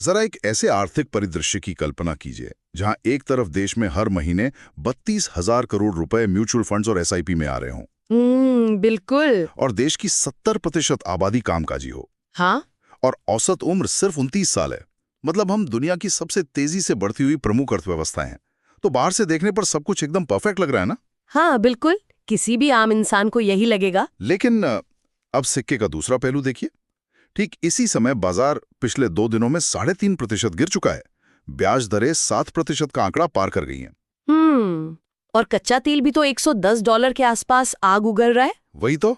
जरा एक ऐसे आर्थिक परिदृश्य की कल्पना कीजिए जहां एक तरफ देश में हर महीने 32,000 करोड़ रुपए म्यूचुअल फंड्स और एसआईपी में आ रहे हों बिल्कुल। और देश की 70% आबादी कामकाजी हो। हाँ। और औसत उम्र सिर्फ 29 साल है। मतलब हम दुनिया की सबसे तेजी से बढ़ती हुई प्रमुख अर्थव्यवस्था हैं। तो बाहर से देखने पर सब कुछ एकदम परफेक्ट लग रहा है ना? हाँ बिल्कुल, किसी भी आम इंसान को यही लगेगा। लेकिन अब सिक्के का दूसरा पहलू देखिए। ठीक इसी समय बाजार पिछले 2 दिनों में 3.5% गिर चुका है। ब्याज दरें 7% का आंकड़ा पार कर गई हैं। और कच्चा तेल भी तो $110 के आसपास आग उगल रहा है। वही तो।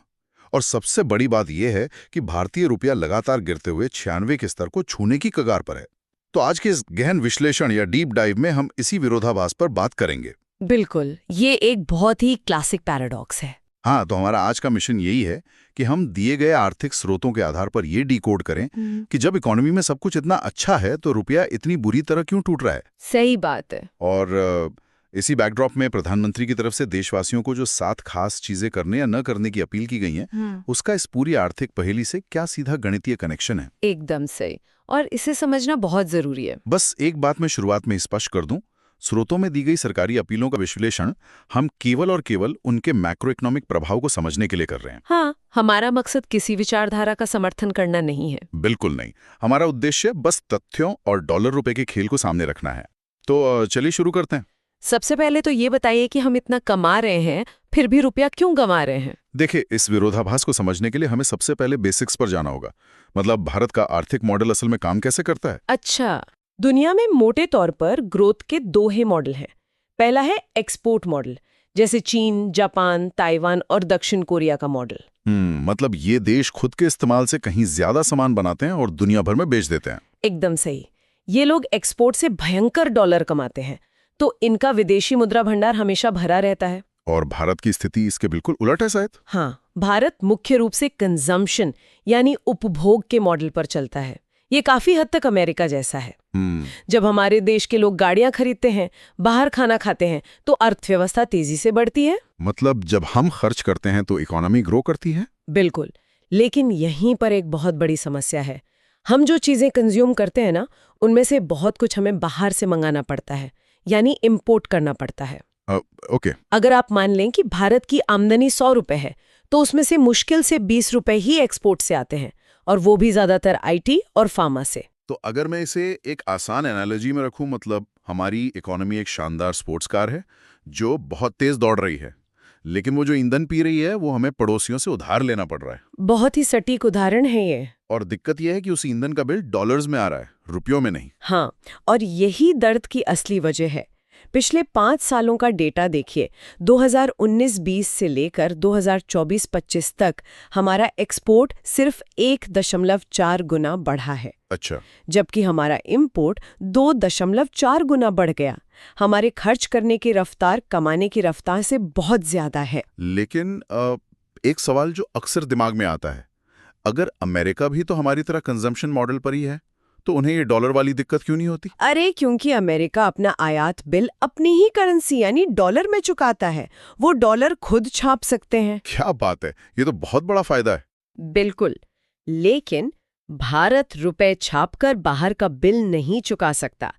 और सबसे बड़ी बात यह है कि भारतीय रुपया लगातार गिरते हुए 96 के स्तर को छूने की कगार पर है। तो आज के इस गहन विश्लेषण या डीप डाइव में हम इसी विरोधाभास पर बात करेंगे। बिल्कुल, ये एक बहुत ही क्लासिक पैराडॉक्स है। हाँ, तो हमारा आज का मिशन यही है कि हम दिए गए आर्थिक स्रोतों के आधार पर ये डिकोड करें कि जब इकोनॉमी में सब कुछ इतना अच्छा है तो रुपया इतनी बुरी तरह क्यों टूट रहा है। सही बात है। और इसी बैकड्रॉप में प्रधानमंत्री की तरफ से देशवासियों को जो 7 खास चीजें करने या न करने की अपील की गई है, उसका इस पूरी आर्थिक पहेली से क्या सीधा गणितीय कनेक्शन है। एकदम सही, और इसे समझना बहुत जरूरी है। बस एक बात मैं शुरुआत में स्पष्ट कर दूं, स्रोतों में दी गई सरकारी अपीलों का विश्लेषण हम केवल और केवल उनके मैक्रो इकोनॉमिक प्रभाव को समझने के लिए कर रहे हैं। हाँ, हमारा मकसद किसी विचारधारा का समर्थन करना नहीं है। बिल्कुल नहीं। हमारा उद्देश्य बस तथ्यों और डॉलर रुपए के खेल को सामने रखना है। तो चलिए शुरू करते हैं। सबसे पहले तो ये बताइए कि हम इतना कमा रहे हैं फिर भी रुपया क्यों गंवा रहे हैं। देखिए, इस विरोधाभास को समझने के लिए हमें सबसे पहले बेसिक्स पर जाना होगा। मतलब भारत का आर्थिक मॉडल असल में काम कैसे करता है। अच्छा, दुनिया में मोटे तौर पर ग्रोथ के 2 ही मॉडल हैं। पहला है एक्सपोर्ट मॉडल, जैसे चीन, जापान, ताइवान और दक्षिण कोरिया का मॉडल। मतलब ये देश खुद के इस्तेमाल से कहीं ज्यादा सामान बनाते हैं और दुनिया भर में बेच देते हैं। एकदम सही। ये लोग एक्सपोर्ट से भयंकर डॉलर कमाते हैं, तो इनका विदेशी मुद्रा भंडार हमेशा भरा रहता है। और भारत की स्थिति इसके बिल्कुल उलट है शायद। हाँ, भारत मुख्य रूप से कंजम्पशन यानी उपभोग के मॉडल पर चलता है। ये काफी हद तक अमेरिका जैसा है। जब हमारे देश के लोग गाड़ियां खरीदते हैं, बाहर खाना खाते हैं, तो अर्थव्यवस्था तेजी से बढ़ती है। मतलब जब हम खर्च करते हैं तो इकोनॉमी ग्रो करती है। बिल्कुल, लेकिन यहीं पर एक बहुत बड़ी समस्या है। हम जो चीजें कंज्यूम करते हैं ना, उनमें से बहुत कुछ हमें बाहर से मंगाना पड़ता है, यानी इम्पोर्ट करना पड़ता है। ओके। अगर आप मान लें कि भारत की आमदनी 100 रुपए है, तो उसमें से मुश्किल से 20 रुपए ही एक्सपोर्ट से आते हैं, और वो भी ज्यादातर आईटी और फार्मा से। तो अगर मैं इसे एक आसान एनालॉजी में रखूं, मतलब हमारी इकोनॉमी एक शानदार स्पोर्ट्स कार है जो बहुत तेज दौड़ रही है, लेकिन वो जो ईंधन पी रही है वो हमें पड़ोसियों से उधार लेना पड़ रहा है। बहुत ही सटीक उदाहरण है ये। और दिक्कत यह है कि उस ईंधन का बिल डॉलर्स में आ रहा है, रुपयों में नहीं। हाँ, और यही दर्द की असली वजह है। पिछले 5 सालों का डेटा देखिए, 2019-20 से लेकर 2024-25 तक हमारा एक्सपोर्ट सिर्फ 1.4 गुना बढ़ा है। अच्छा। जबकि हमारा इंपोर्ट 2.4 गुना बढ़ गया। हमारे खर्च करने की रफ्तार कमाने की रफ्तार से बहुत ज्यादा है। लेकिन एक सवाल जो अक्सर दिमाग में आता है, अगर अमेरिका भी तो हमारी तरह कंजम्पशन मॉडल पर ही है, तो उन्हें ये डॉलर वाली दिक्कत क्यों नहीं होती? अरे, क्योंकि अमेरिका अपना आयात बिल अपनी ही करेंसी यानी डॉलर में चुकाता है। वो डॉलर खुद छाप सकते हैं। क्या बात है, ये तो बहुत बड़ा फायदा है। बिल्कुल, लेकिन भारत रुपए छापकर बाहर का बिल नहीं चुका सकता।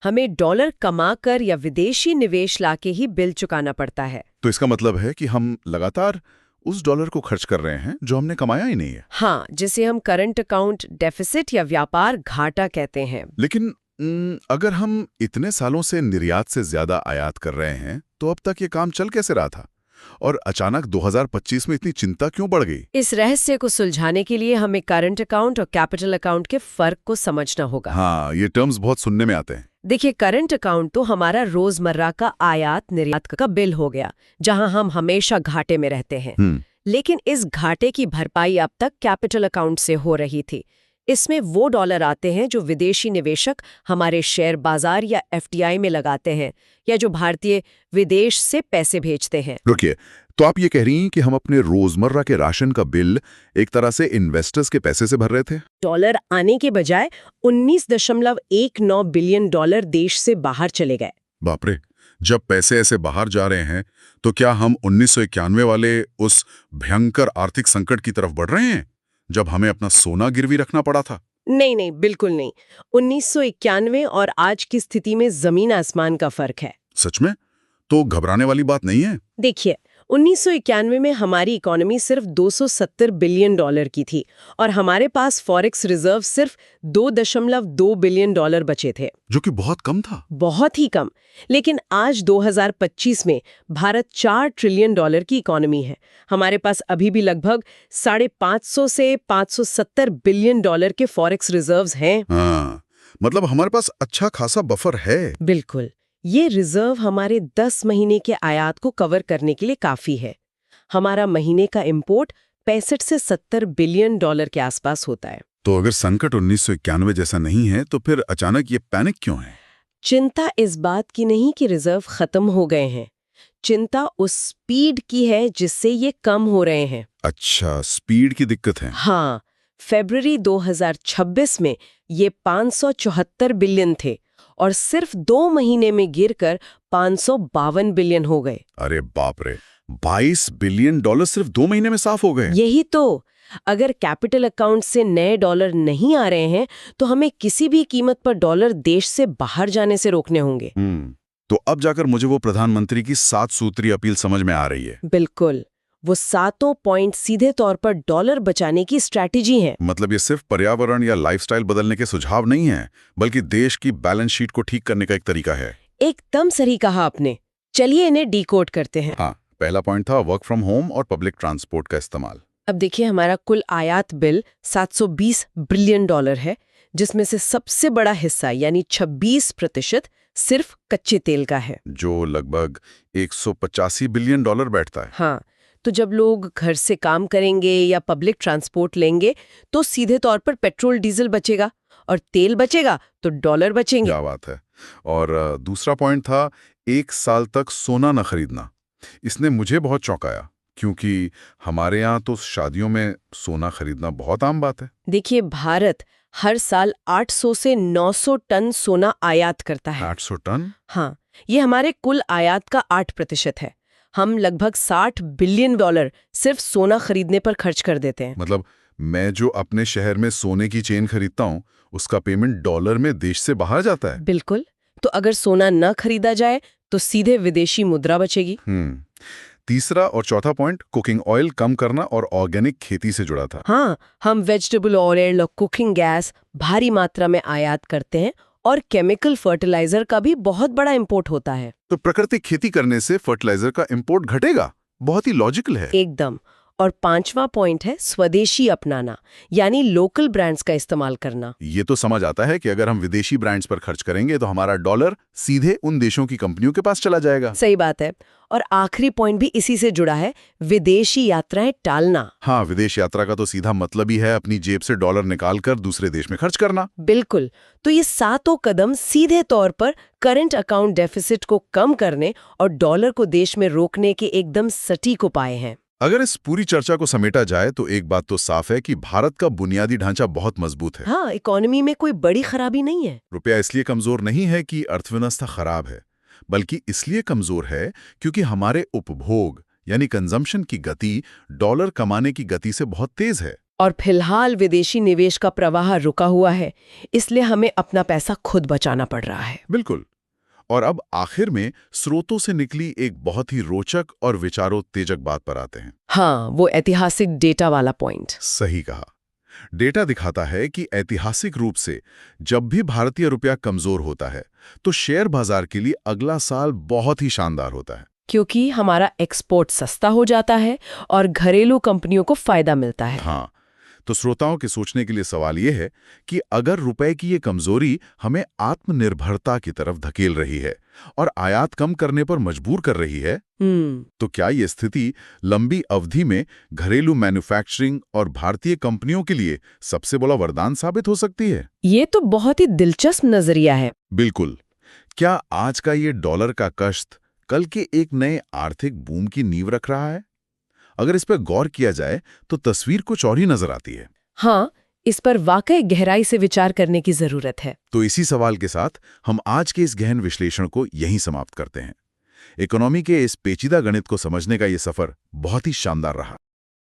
हमें डॉलर कमाकर या विदेशी निवेश लाके ही बिल चुकाना पड़ता है। तो इसका मतलब है कि हम लगातार उस डॉलर को खर्च कर रहे हैं जो हमने कमाया ही नहीं है। हाँ, जिसे हम करंट अकाउंट डेफिसिट या व्यापार घाटा कहते हैं। लेकिन अगर हम इतने सालों से निर्यात से ज्यादा आयात कर रहे हैं, तो अब तक ये काम चल कैसे रहा था? और अचानक 2025 में इतनी चिंता क्यों बढ़ गई? इस रहस्य को सुलझाने के लिए हमें करंट अकाउंट और कैपिटल अकाउंट के फर्क को समझना होगा। हाँ, ये टर्म्स बहुत सुनने में आते हैं। देखिए, करंट अकाउंट तो हमारा रोजमर्रा का आयात निर्यात का बिल हो गया, जहां हम हमेशा घाटे में रहते हैं। लेकिन इस घाटे की भरपाई अब तक कैपिटल अकाउंट से हो रही थी। इसमें वो डॉलर आते हैं जो विदेशी निवेशक हमारे शेयर बाजार या एफडीआई में लगाते हैं, या जो भारतीय विदेश से पैसे भेजते हैं। रुकिए, तो आप ये कह रही हैं कि हम अपने रोजमर्रा के राशन का बिल एक तरह से इन्वेस्टर्स के पैसे से भर रहे थे? डॉलर आने के बजाय 19.19 बिलियन डॉलर देश से बाहर चले गए। बाप रे! जब पैसे ऐसे बाहर जा रहे हैं, तो क्या हम 1991 वाले उस भयंकर आर्थिक संकट की तरफ बढ़ रहे हैं, जब हमें अपना सोना गिरवी रखना पड़ा था? नहीं नहीं, बिल्कुल नहीं। 1991 और आज की स्थिति में जमीन आसमान का फर्क है। सच में? तो घबराने वाली बात नहीं है। देखिए, 1991 में हमारी इकोनॉमी सिर्फ $270 बिलियन की थी और हमारे पास फॉरेक्स रिजर्व सिर्फ $2.2 बिलियन बचे थे, जो कि बहुत कम था। बहुत ही कम। लेकिन आज 2025 में भारत $4 ट्रिलियन की इकोनॉमी है। हमारे पास अभी भी लगभग 550 से 570 बिलियन के फॉरेक्स रिजर्व्स हैं। हाँ, मतलब हमारे पास अच्छा खासा बफर है। बिल्कुल, ये रिजर्व हमारे 10 महीने के आयात को कवर करने के लिए काफी है। हमारा महीने का इंपोर्ट 65 से 70 बिलियन के आसपास होता है। तो अगर संकट 1991 जैसा नहीं है तो फिर अचानक ये पैनिक क्यों है? चिंता इस बात की नहीं कि रिजर्व खत्म हो गए हैं। चिंता उस स्पीड की है जिससे ये कम हो रहे हैं। अच्छा, स्पीड की दिक्कत है। हाँ, फरवरी 2026 में ये 574 बिलियन थे और सिर्फ 2 महीने में गिरकर 552 बिलियन हो गए। अरे बाप रे, $22 बिलियन सिर्फ 2 महीने में साफ हो गए। यही तो। अगर कैपिटल अकाउंट से नए डॉलर नहीं आ रहे हैं तो हमें किसी भी कीमत पर डॉलर देश से बाहर जाने से रोकने होंगे। तो अब जाकर मुझे वो प्रधानमंत्री की 7 सूत्री अपील समझ में आ रही है। बिल्कुल, वो 7 पॉइंट सीधे तौर पर डॉलर बचाने की स्ट्रैटेजी है। मतलब ये सिर्फ पर्यावरण या लाइफस्टाइल बदलने के सुझाव नहीं है, बल्कि देश की बैलेंस शीट को ठीक करने का एक तरीका है। एकदम सही कहा आपने। चलिए इन्हें डिकोड करते हैं। हाँ, पहला पॉइंट था वर्क फ्रॉम होम और पब्लिक ट्रांसपोर्ट का इस्तेमाल। अब देखिए, हमारा कुल आयात बिल $720 बिलियन है, जिसमें से सबसे बड़ा हिस्सा यानी 26% सिर्फ कच्चे तेल का है, जो लगभग $185 बिलियन बैठता है। हाँ, तो जब लोग घर से काम करेंगे या पब्लिक ट्रांसपोर्ट लेंगे तो सीधे तौर पर पेट्रोल डीजल बचेगा और तेल बचेगा तो डॉलर बचेंगे। क्या बात है। और दूसरा पॉइंट था 1 साल तक सोना न खरीदना। इसने मुझे बहुत चौंकाया, क्योंकि हमारे यहाँ तो शादियों में सोना खरीदना बहुत आम बात है। देखिए, भारत हर साल 800 से 900 टन सोना आयात करता है। 800 टन? हाँ, ये हमारे कुल आयात का 8% है। हम लगभग $60 बिलियन सिर्फ सोना खरीदने पर खर्च कर देते हैं। मतलब मैं जो अपने शहर में सोने की चेन खरीदता हूँ, उसका पेमेंट डॉलर में देश से बाहर जाता है। बिल्कुल। तो अगर सोना न खरीदा जाए तो सीधे विदेशी मुद्रा बचेगी। तीसरा और चौथा पॉइंट कुकिंग ऑयल कम करना और ऑर्गेनिक खेती से जुड़ा था। हाँ, हम वेजिटेबल ऑयल और कुकिंग गैस भारी मात्रा में आयात करते हैं और केमिकल फर्टिलाइजर का भी बहुत बड़ा इंपोर्ट होता है। तो प्राकृतिक खेती करने से फर्टिलाइजर का इंपोर्ट घटेगा। बहुत ही लॉजिकल है। एकदम। और 5वां पॉइंट है स्वदेशी अपनाना, यानी लोकल ब्रांड्स का इस्तेमाल करना। ये तो समझ आता है कि अगर हम विदेशी ब्रांड्स पर खर्च करेंगे तो हमारा डॉलर सीधे उन देशों की कंपनियों के पास चला जाएगा। सही बात है। और आखिरी पॉइंट भी इसी से जुड़ा है, विदेशी यात्राएं टालना। हाँ, विदेश यात्रा का तो सीधा मतलब ही है अपनी जेब से डॉलर निकालकर दूसरे देश में खर्च करना। बिल्कुल। तो ये 7 कदम सीधे तौर पर करंट अकाउंट डेफिसिट को कम करने और डॉलर को देश में रोकने के एकदम सटीक उपाय हैं। अगर इस पूरी चर्चा को समेटा जाए तो एक बात तो साफ है कि भारत का बुनियादी ढांचा बहुत मजबूत है। हाँ, इकोनॉमी में कोई बड़ी खराबी नहीं है। रुपया इसलिए कमजोर नहीं है कि अर्थव्यवस्था खराब है, बल्कि इसलिए कमजोर है क्योंकि हमारे उपभोग यानी कंजम्पशन की गति डॉलर कमाने की गति से बहुत तेज है। और फिलहाल विदेशी निवेश का प्रवाह रुका हुआ है, इसलिए हमें अपना पैसा खुद बचाना पड़ रहा है। बिल्कुल। और अब आखिर में स्रोतों से निकली एक बहुत ही रोचक और विचारोत्तेजक बात पर आते हैं। हाँ, वो ऐतिहासिक डेटा वाला पॉइंट। सही कहा। डेटा दिखाता है कि ऐतिहासिक रूप से जब भी भारतीय रुपया कमजोर होता है तो शेयर बाजार के लिए अगला साल बहुत ही शानदार होता है, क्योंकि हमारा एक्सपोर्ट सस्ता हो जाता है और घरेलू कंपनियों को फायदा मिलता है। हाँ, तो श्रोताओं के सोचने के लिए सवाल यह है कि अगर रुपए की ये कमजोरी हमें आत्मनिर्भरता की तरफ धकेल रही है और आयात कम करने पर मजबूर कर रही है, तो क्या ये स्थिति लंबी अवधि में घरेलू मैन्युफैक्चरिंग और भारतीय कंपनियों के लिए सबसे बड़ा वरदान साबित हो सकती है? ये तो बहुत ही दिलचस्प नजरिया है। बिल्कुल। क्या आज का ये डॉलर का कष्ट कल के एक नए आर्थिक बूम की नींव रख रहा है? अगर इस पर गौर किया जाए तो तस्वीर कुछ और ही नजर आती है। हाँ, इस पर वाकई गहराई से विचार करने की जरूरत है। तो इसी सवाल के साथ हम आज के इस गहन विश्लेषण को यहीं समाप्त करते हैं। इकोनॉमी के इस पेचीदा गणित को समझने का ये सफर बहुत ही शानदार रहा।